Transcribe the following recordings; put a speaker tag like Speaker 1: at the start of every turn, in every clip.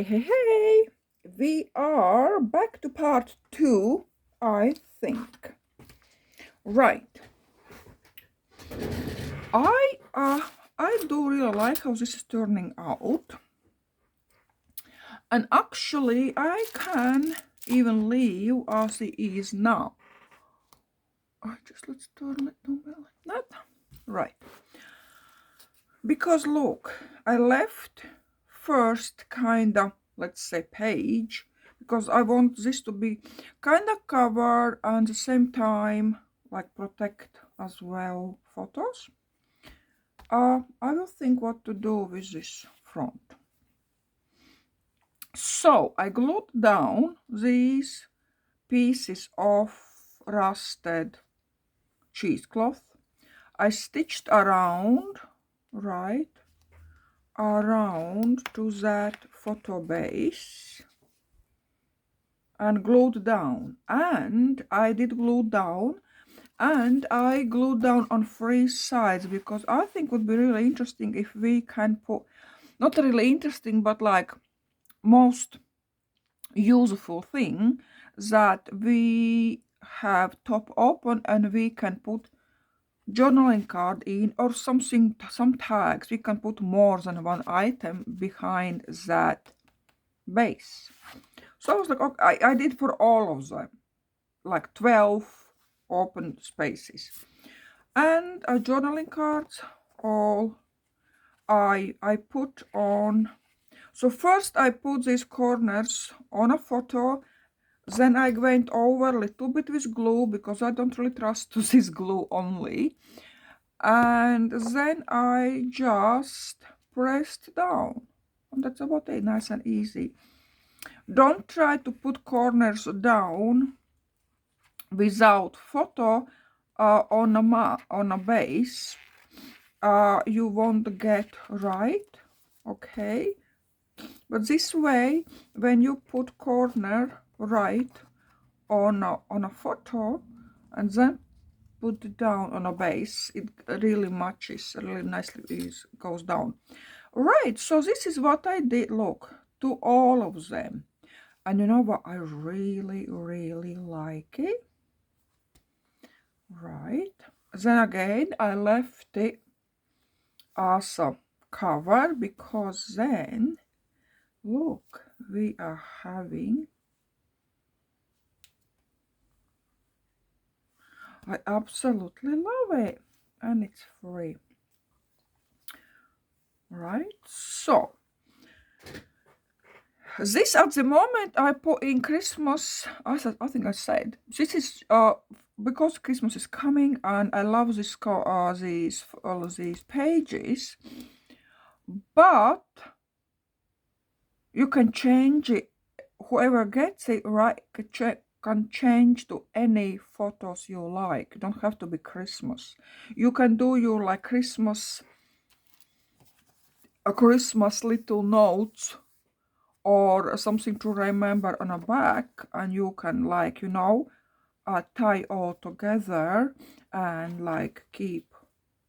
Speaker 1: Hey, we are back to part 2, I think. Right. I do really like how this is turning out. And actually, I can even leave as it is now. Let's turn it like that. Right. Because look, I left first kinda, let's say, page, because I want this to be kinda covered and at the same time like protect as well photos. I will think what to do with this front. So I glued down these pieces of rusted cheesecloth. I stitched around, right, around to that photo base and glued down. And I did glue down, and I glued down on 3 sides, because I think would be really interesting if we can put, not really interesting, but like most useful thing, that we have top open and we can put journaling card in, or something, some tags. We can put more than one item behind that base. So I was like, okay, I did for all of them, like 12 open spaces. And journaling cards, all I put on. So first I put these corners on a photo, then I went over a little bit with glue, because I don't really trust this glue only. And then I just pressed down. And that's about it, nice and easy. Don't try to put corners down without photo on a base. You won't get right, okay? But this way, when you put corner right on a photo and then put it down on a base, it really matches, really nicely goes down. Right, so this is what I did, look, to all of them. And you know what, I really like it. Right, then again I left it as a cover, because then look, we are having, I absolutely love it, and it's free. Right, so this at the moment I put in Christmas. I think I said this is because Christmas is coming, and I love this all of these pages. But you can change it. Whoever gets it right can change to any photos you like. You don't have to be Christmas. You can do your like Christmas little notes or something to remember on a back, and you can, like, you know, tie all together and like keep,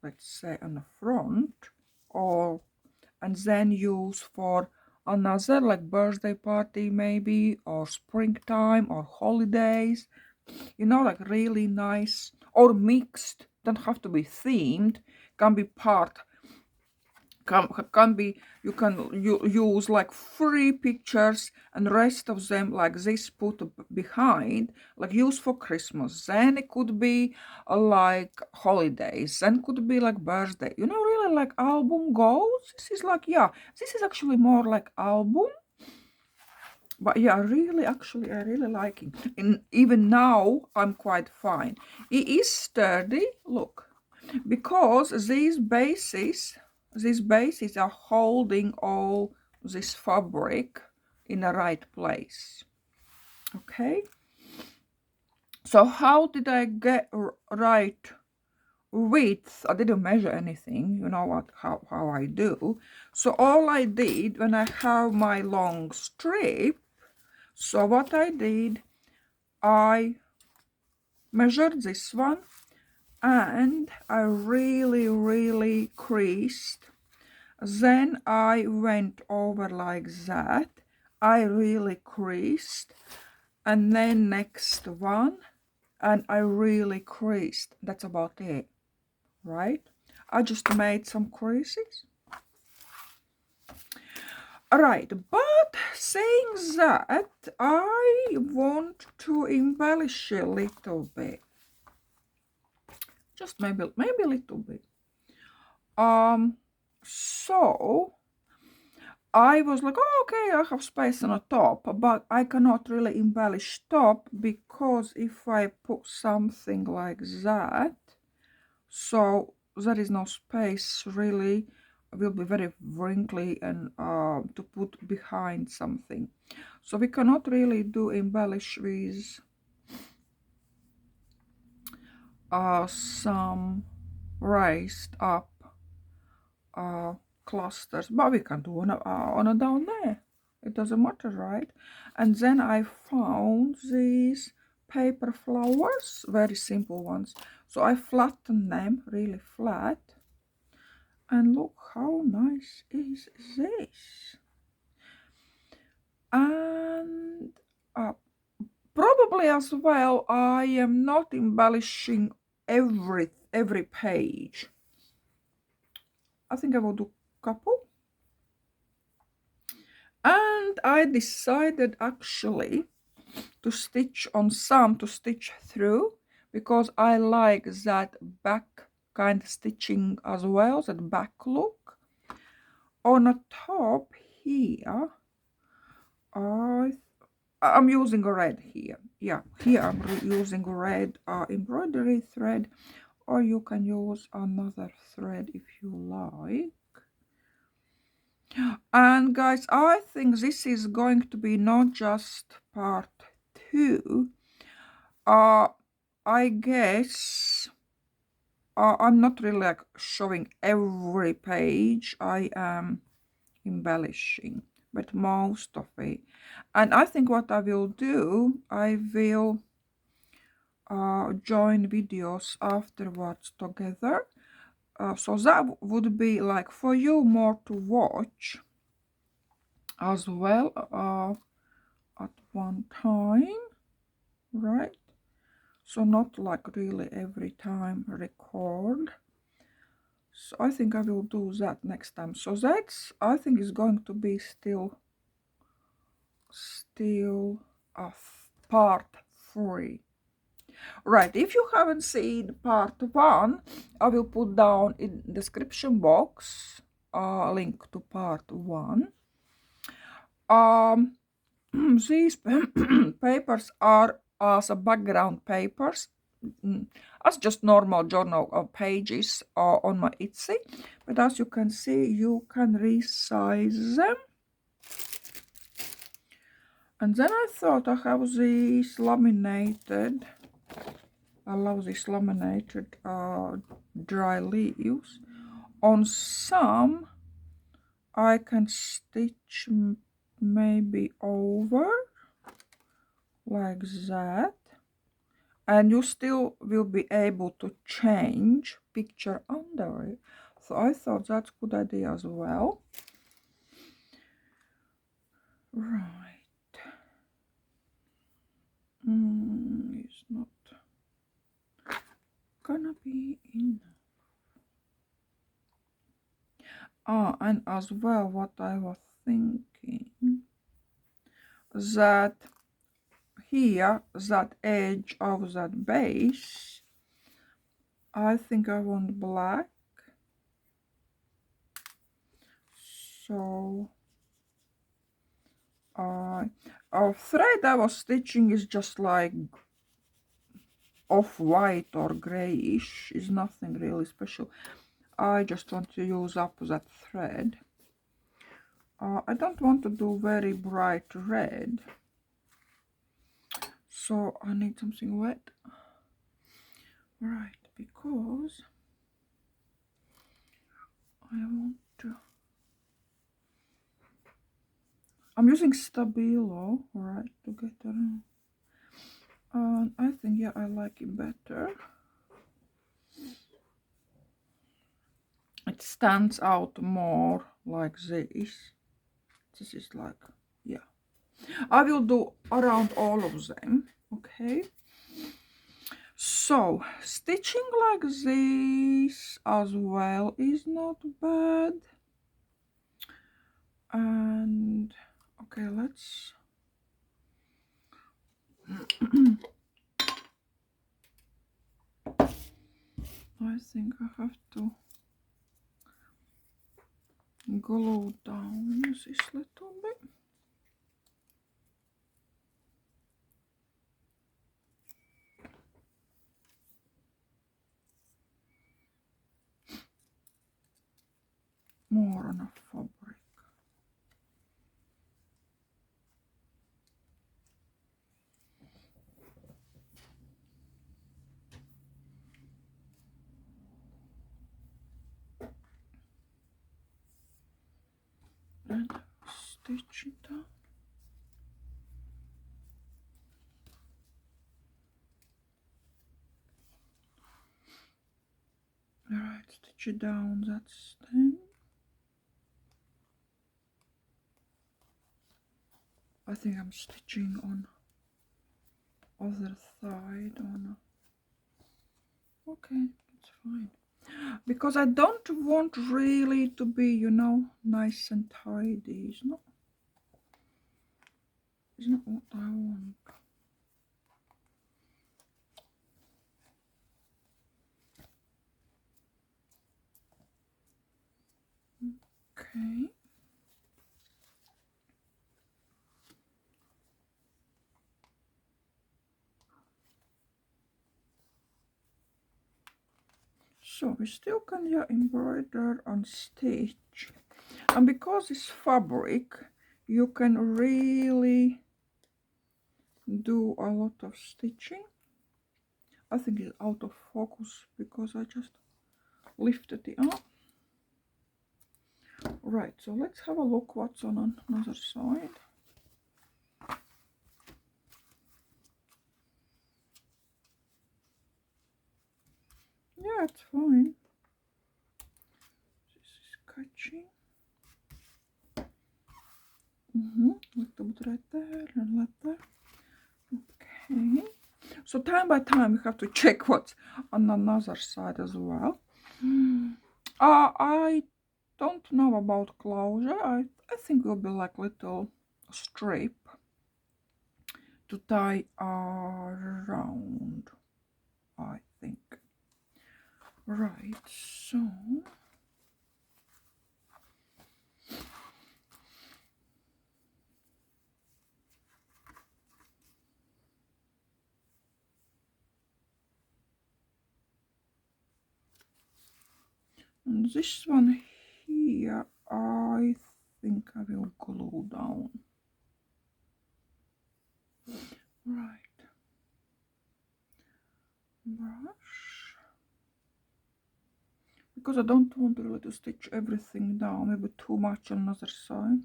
Speaker 1: let's say, on the front, or and then use for another like birthday party maybe, or springtime or holidays, you know, like really nice, or mixed, don't have to be themed, can be part, can be, you can use like 3 pictures and rest of them like this put behind, like use for Christmas, then it could be like holidays, then could be like birthday, you know, really like album goals. This is like, yeah, this is actually more like album. But yeah, really, actually, I really like it. And even now, I'm quite fine. It is sturdy, look, because these bases are holding all this fabric in the right place. Okay. So how did I get right width? I didn't measure anything, you know what, how I do. So all I did, when I have my long strip, so what I did, I measured this one, and I really creased. Then I went over like that, I really creased, and then next one, and I really creased. That's about it, right? I just made some creases. Alright, but saying that, I want to embellish a little bit. Just maybe a little bit. So I was like, oh, okay, I have space on the top, but I cannot really embellish top because if I put something like that, so there is no space really, it will be very wrinkly and to put behind something. So we cannot really do embellish with some raised up clusters, but we can do on a down there. It doesn't matter, right? And then I found these paper flowers, very simple ones. So I flattened them really flat. And look how nice is this. And probably as well, I am not embellishing every page. I think I will do a couple. And I decided actually to stitch on some, to stitch through, because I like that back kind of stitching as well, that back look. On the top here, I'm using a red here. Yeah, here I'm using red embroidery thread, or you can use another thread if you like. And guys, I think this is going to be not just part 2. I guess I'm not really like showing every page I am embellishing, but most of it. And I think what I will do, I will join videos afterwards together. So that would be like for you more to watch as well at one time, right? So not like really every time record. So I think I will do that next time. So that's, I think, is going to be still a part 3. Right, if you haven't seen part 1, I will put down in description box a link to part 1. These papers are as a background papers, as just normal journal pages on my Etsy, but as you can see, you can resize them. And then I thought I have these laminated, I love these laminated dry leaves. On some I can stitch maybe over like that, and you still will be able to change picture under it. So I thought that's a good idea as well. Right. It's not gonna be enough. And as well, what I was thinking, that here, that edge of that base, I think I want black. So our thread I was stitching is just like off-white or grayish, is nothing really special. I just want to use up that thread. I don't want to do very bright red, so I need something wet, right? Because I want to, I'm using Stabilo, right, to get around. And I think, yeah, I like it better. It stands out more like this. This is like, yeah, I will do around all of them, okay? So, stitching like this as well is not bad. And, okay, let's... I think I have to glue down this little bit. More on a fabric. And stitch it down. Alright, stitch it down that stem. I think I'm stitching on other side on. Okay, it's fine. Because I don't want really to be, you know, nice and tidy. It's not what I want. Okay. So we still can embroider and stitch. And because it's fabric, you can really do a lot of stitching. I think it's out of focus because I just lifted it up. Right, so let's have a look what's on another side. Yeah, it's fine. This is catching. Little bit right there and right there. Okay. So time by time you have to check what's on another side as well. I don't know about closure. I think it will be like little strip to tie around, I think. Right, so and this one here, I think I will glue down. Right. Brush. Because I don't want really to stitch everything down, maybe too much on another side.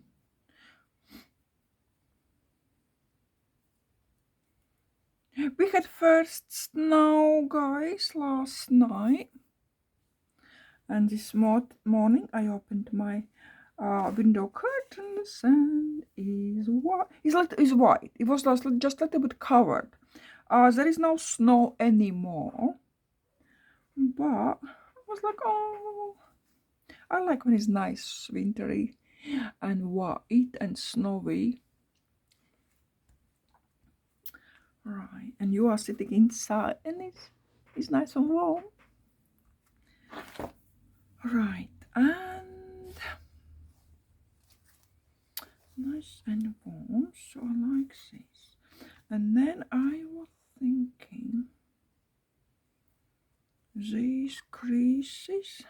Speaker 1: We had first snow, guys, last night. And this morning I opened my window curtains and is white. Is white. It was just a little bit covered. There is no snow anymore. But I was like, oh, I like when it's nice, wintry, and white and snowy. Right, and you are sitting inside, and it's nice and warm. Right, and nice and warm. So I like this. And then I was thinking these creases.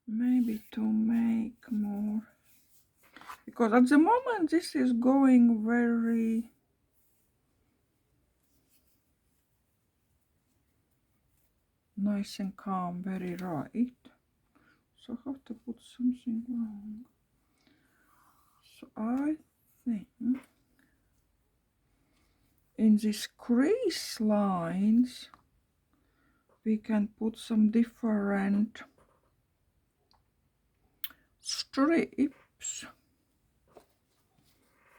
Speaker 1: Maybe to make more, because at the moment this is going very nice and calm, very right. So I have to put something wrong. So I think in these crease lines we can put some different strips,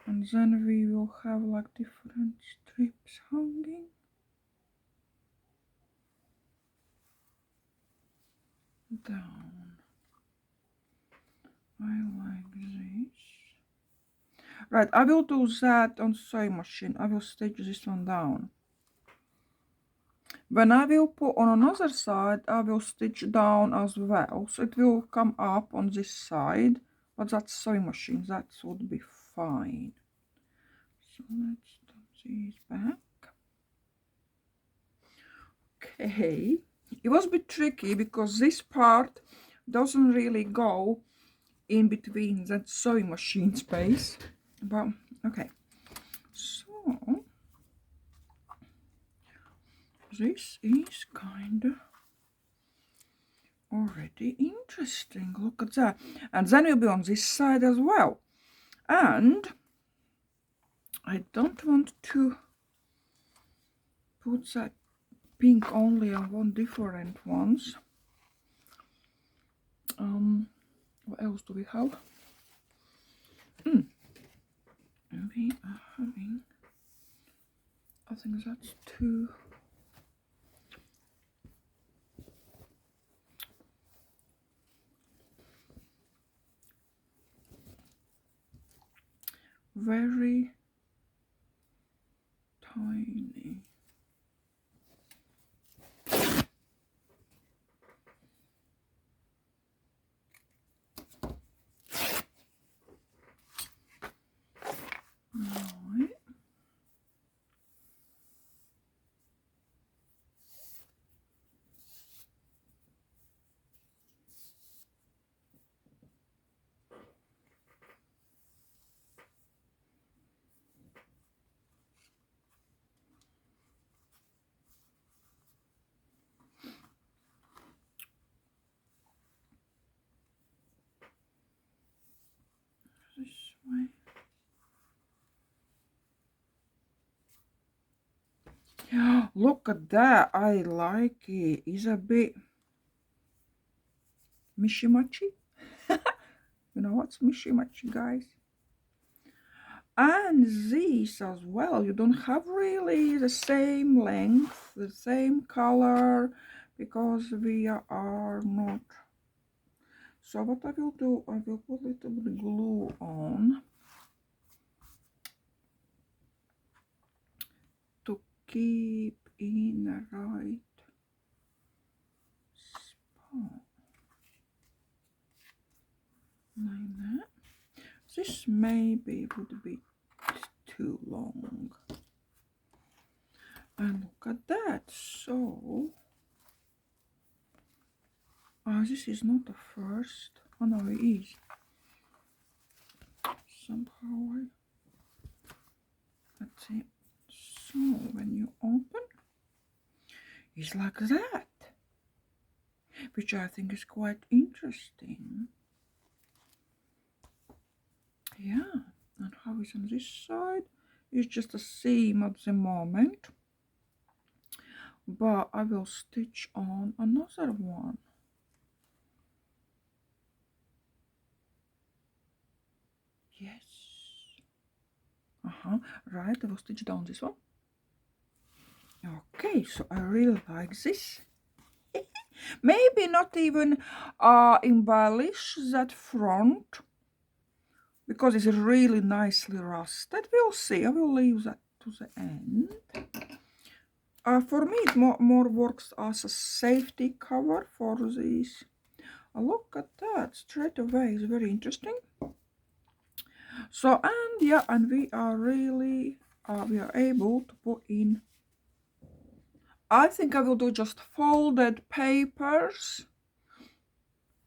Speaker 1: and then we will have like different strips hanging down. I like this. Right, I will do that on sewing machine. I will stitch this one down. When I will put on another side, I will stitch down as well. So it will come up on this side, but that's sewing machine. That would be fine. So let's do these back. Okay. It was a bit tricky because this part doesn't really go in between that sewing machine space. But okay. So this is kind of already interesting. Look at that. And then we'll be on this side as well. And I don't want to put that pink only on one different ones. What else do we have? We are having, I think that's two. Very tiny. Right. This way. Yeah, look at that. I like it. It's a bit mishimachi. You know what's mishimachi, guys? And these as well. You don't have really the same length, the same color, because we are not. So what I will do, I will put a little bit of glue on to keep in the right spot. Like that. This maybe would be too long. And look at that. So, this is not the first. Oh no, it is. Somehow that's it. So when you open, it's like that, which I think is quite interesting. Yeah, and how is on this side? It's just a seam at the moment, but I will stitch on another one. Yes. Right, I will stitch down this one. Okay, so I really like this. Maybe not even embellish that front, because it's really nicely rusted. We'll see. I will leave that to the end. For me, it more works as a safety cover for these. Look at that straight away. It's very interesting. So, and yeah, and we are really we are able to put in. I think I will do just folded papers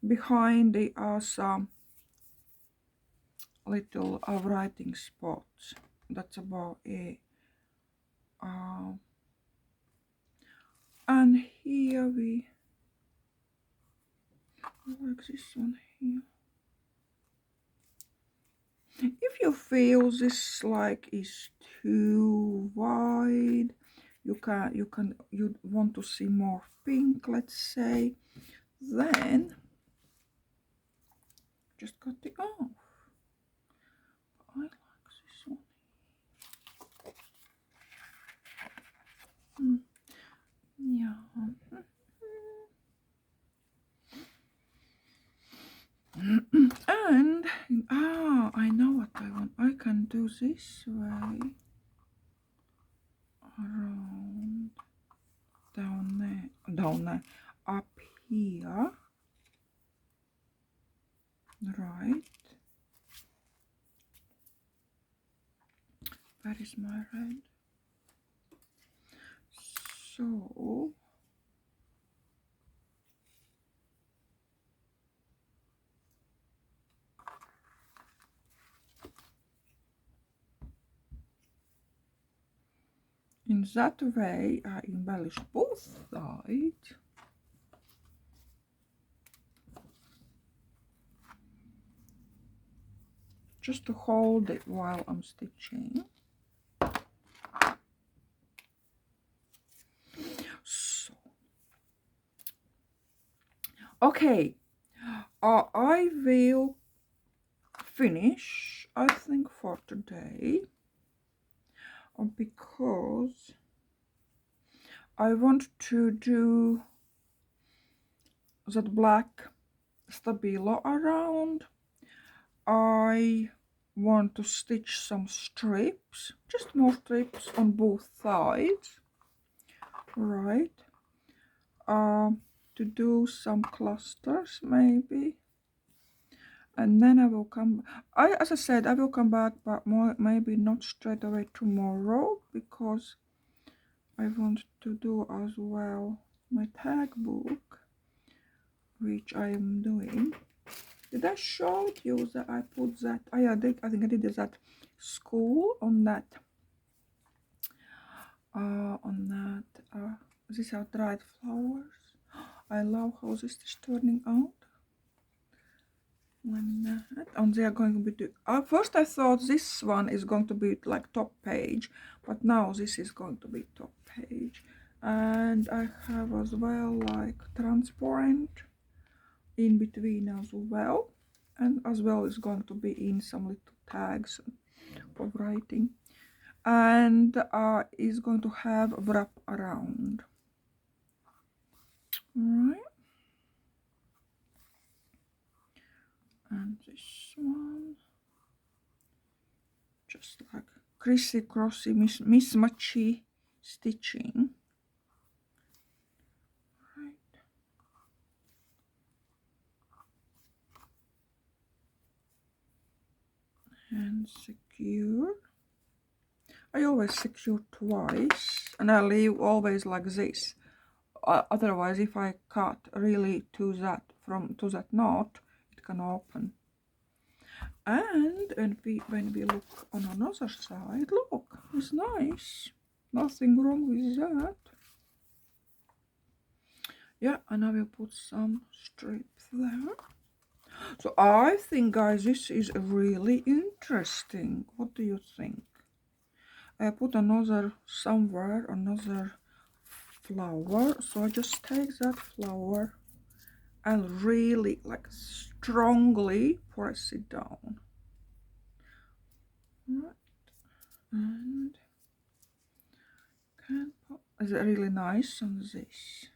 Speaker 1: behind the some little writing spots. That's about it. And here we like this one here. If you feel this like is too wide, you want to see more pink, let's say, then just cut it off. I like this one. Yeah. And I know what I want. I can do this way around down there, up here, right? Where is my red? So in that way, I embellish both sides. Just to hold it while I'm stitching. So, okay, I will finish, I think, for today, because I want to do that black stabilo around. I want to stitch some strips, just more strips on both sides, right? To do some clusters maybe, and then I will come. As I said, I will come back, but more maybe not straight away tomorrow, because I want to do as well my tag book, which I am doing. Did I show you that I put that? I think I did that school on that. These are dried flowers. I love how this is turning out. Like that. And they are going to be. First, I thought this one is going to be like top page, but now this is going to be top page. And I have as well like transparent in between as well, and as well is going to be in some little tags of writing, and is going to have wrap around. All right, and this one just like crissy crossy mismatchy stitching. And secure. I always secure twice, and I leave always like this. Otherwise, if I cut really to that knot, it can open. And when we look on another side, look, it's nice. Nothing wrong with that. Yeah, and I will put some strips there. So I think, guys, this is really interesting. What do you think? I put another flower, so I just take that flower and really like strongly press it down. Right. And is it really nice on this?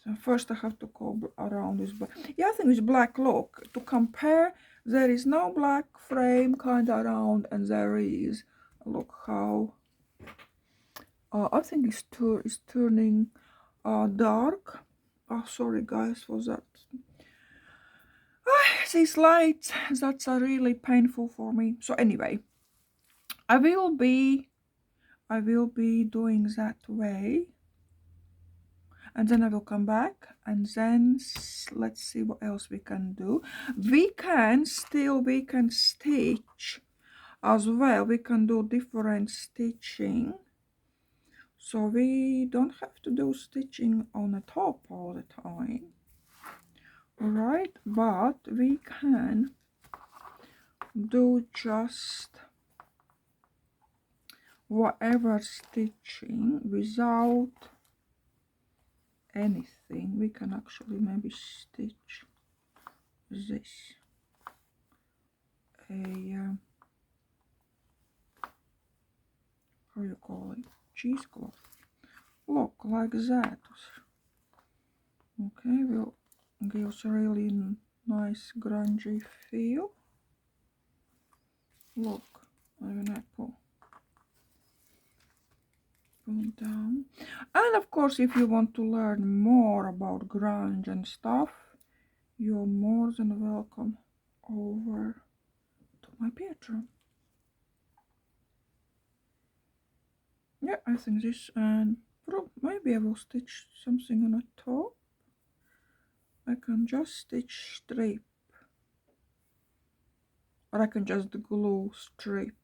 Speaker 1: So first I have to go around this black. Yeah, I think it's black. Look, to compare, there is no black frame kind of around, and there is. Look how I think it's turning dark. Oh, sorry guys for that. These lights, that's really painful for me. So anyway, I will be doing that way, and then I will come back, and then let's see what else we can do. We can stitch as well. We can do different stitching, so we don't have to do stitching on the top all the time. All right, but we can do just whatever stitching without anything. We can actually maybe stitch this how you call it, cheesecloth. Look, like that. Okay, will gives really nice grungy feel. Look, I'm gonna pull down. And of course, if you want to learn more about grunge and stuff, you're more than welcome over to my Patreon. Yeah, I think this, and maybe I will stitch something on the top. I can just stitch strip, or I can just glue strip,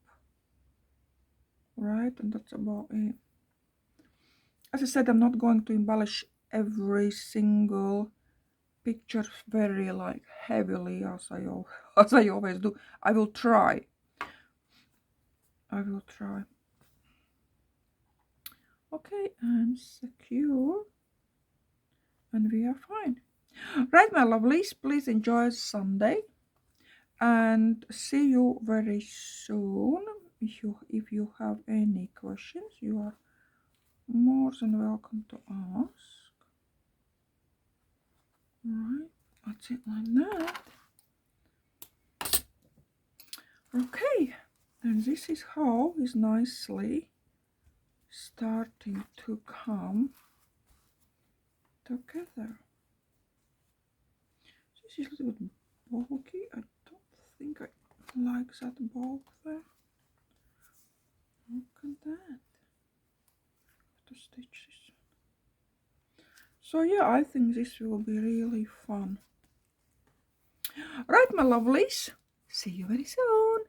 Speaker 1: right? And that's about it. As I said, I'm not going to embellish every single picture very like heavily as I always do. I will try. Okay, and secure, and we are fine. Right, my lovelies, please enjoy Sunday, and see you very soon. If you have any questions, you are more than welcome to ask. Right, that's it like that. Okay, and this is how is nicely starting to come together. This is a little bit bulky. I don't think I like that bulk there. Look at that. To stitch this. So yeah, I think this will be really fun. Right, my lovelies. See you very soon.